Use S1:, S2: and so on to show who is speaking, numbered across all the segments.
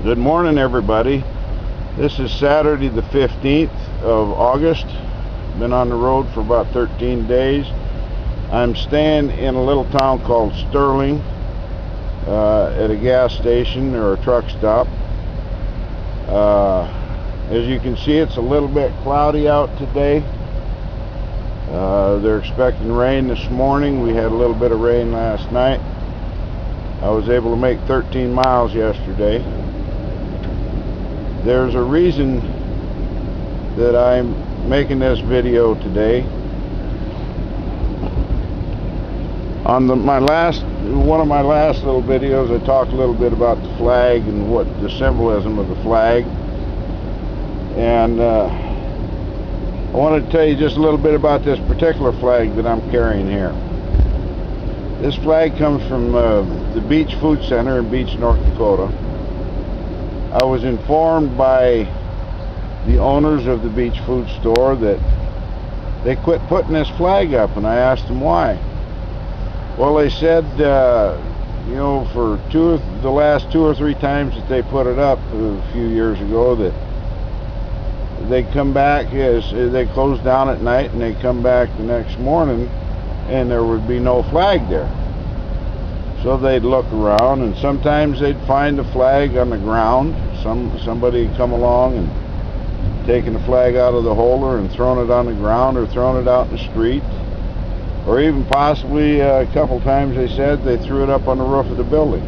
S1: Good morning, everybody. This is Saturday the 15th of August. Been on the road for about 13 days. I'm staying in a little town called Sterling at a gas station or a truck stop. As you can see, it's a little bit cloudy out today. They're expecting rain this morning. We had a little bit of rain last night. I was able to make 13 miles yesterday. There's a reason that I'm making this video today. On one of my last little videos, I talked a little bit about the flag and what the symbolism of the flag. And I wanted to tell you just a little bit about this particular flag that I'm carrying here. This flag comes from the Beach Food Center in Beach, North Dakota. I was informed by the owners of the Beach Food Store that they quit putting this flag up, and I asked them why. Well, they said, you know, for the last two or three times that they put it up a few years ago, that they'd come back as they closed down at night, and they'd come back the next morning and there would be no flag there. So they'd look around, and sometimes they'd find the flag on the ground. Somebody would come along and taken the flag out of the holder and thrown it on the ground, or thrown it out in the street, or even possibly a couple times they said they threw it up on the roof of the building.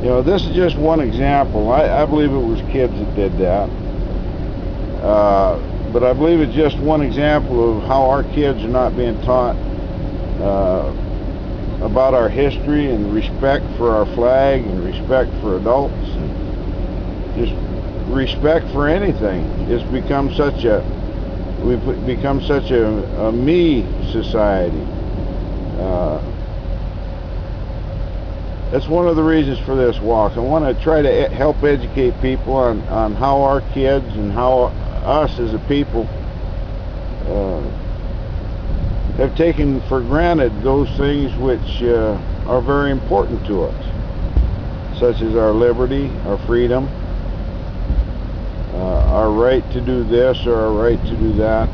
S1: You know, this is just one example. I believe it was kids that did that. But I believe it's just one example of how our kids are not being taught about our history and respect for our flag and respect for adults and just respect for anything. It's become we've become such a me society. That's one of the reasons for this walk. I want to try to help educate people on how our kids and how us as a people have taken for granted those things which are very important to us, such as our liberty, our freedom, our right to do this or our right to do that.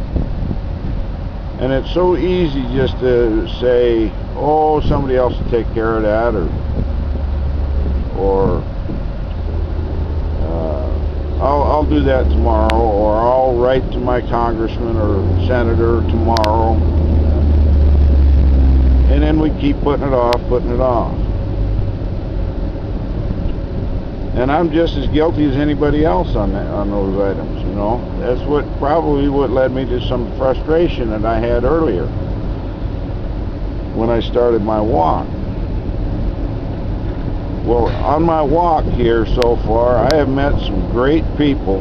S1: And it's so easy just to say, oh, somebody else will take care of that, or I'll do that tomorrow, or I'll write to my congressman or senator tomorrow. And then we keep putting it off. And I'm just as guilty as anybody else on those items, you know. That's probably what led me to some frustration that I had earlier when I started my walk. Well, on my walk here so far, I have met some great people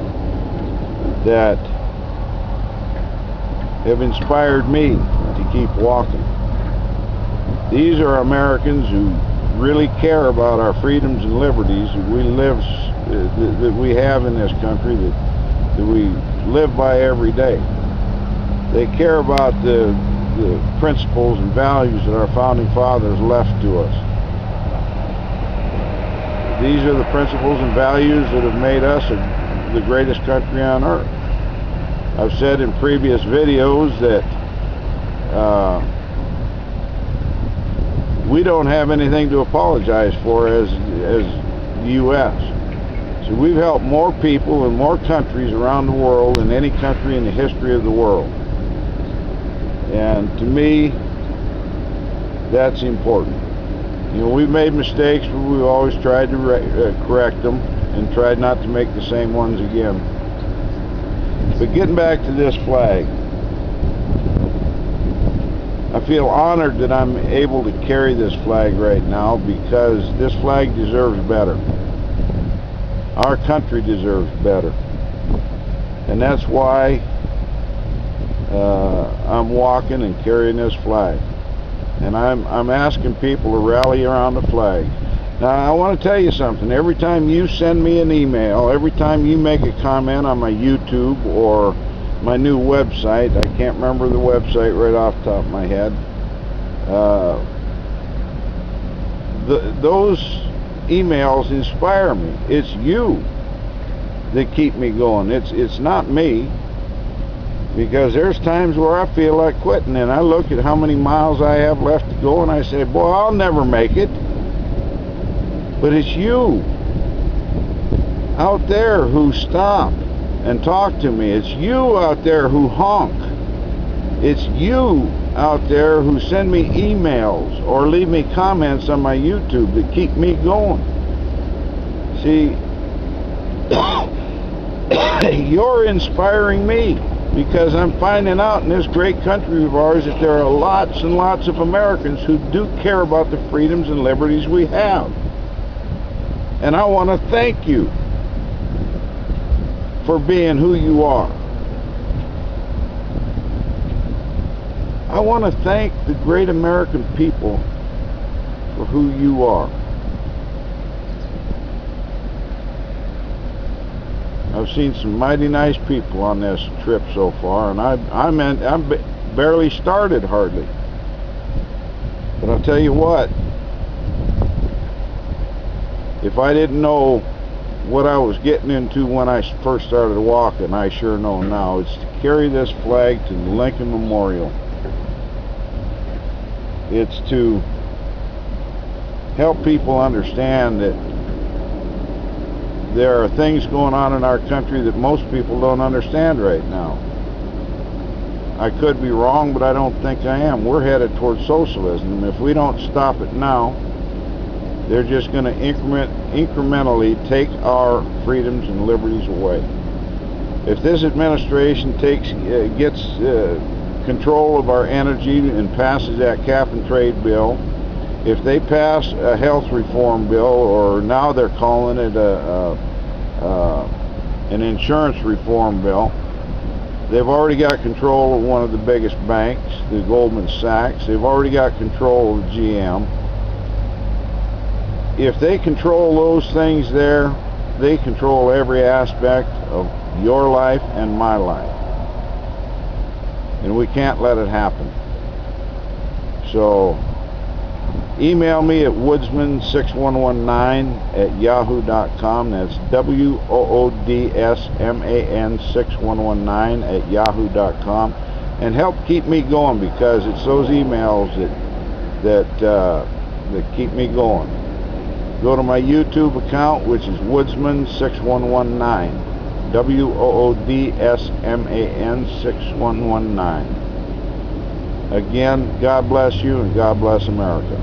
S1: that have inspired me to keep walking. These are Americans who really care about our freedoms and liberties that we have in this country, that we live by every day. They care about the principles and values that our founding fathers left to us. These are the principles and values that have made us the greatest country on earth. I've said in previous videos that we don't have anything to apologize for as the U.S. So we've helped more people in more countries around the world than any country in the history of the world. And to me, that's important. You know, we've made mistakes, but we've always tried to correct them and tried not to make the same ones again. But getting back to this flag, I feel honored that I'm able to carry this flag right now, because this flag deserves better. Our country deserves better. And that's why I'm walking and carrying this flag. And I'm asking people to rally around the flag. Now, I want to tell you something. Every time you send me an email, every time you make a comment on my YouTube or my new website, I can't remember the website right off the top of my head, those emails inspire me. It's you that keep me going. It's not me. Because there's times where I feel like quitting, and I look at how many miles I have left to go, and I say, boy, I'll never make it. But it's you out there who stop and talk to me. It's you out there who honk. It's you out there who send me emails or leave me comments on my YouTube that keep me going. See, you're inspiring me, because I'm finding out in this great country of ours that there are lots and lots of Americans who do care about the freedoms and liberties we have. And I want to thank you for being who you are. I want to thank the great American people for who you are. I've seen some mighty nice people on this trip so far, and I'm barely started hardly. But I'll tell you what, if I didn't know what I was getting into when I first started walking, I sure know now. It's to carry this flag to the Lincoln Memorial. It's to help people understand that there are things going on in our country that most people don't understand right now. I could be wrong, but I don't think I am. We're headed towards socialism. If we don't stop it now, they're just going to incrementally take our freedoms and liberties away. If this administration gets control of our energy and passes that cap and trade bill, if they pass a health reform bill, or now they're calling it an insurance reform bill, they've already got control of one of the biggest banks, the Goldman Sachs. They've already got control of GM. If they control those things there, they control every aspect of your life and my life. And we can't let it happen. So email me at woodsman6119@yahoo.com. That's WOODSMAN6119@yahoo.com. And help keep me going, because it's those emails that keep me going. Go to my YouTube account, which is Woodsman6119. WOODSMAN6119. Again, God bless you, and God bless America.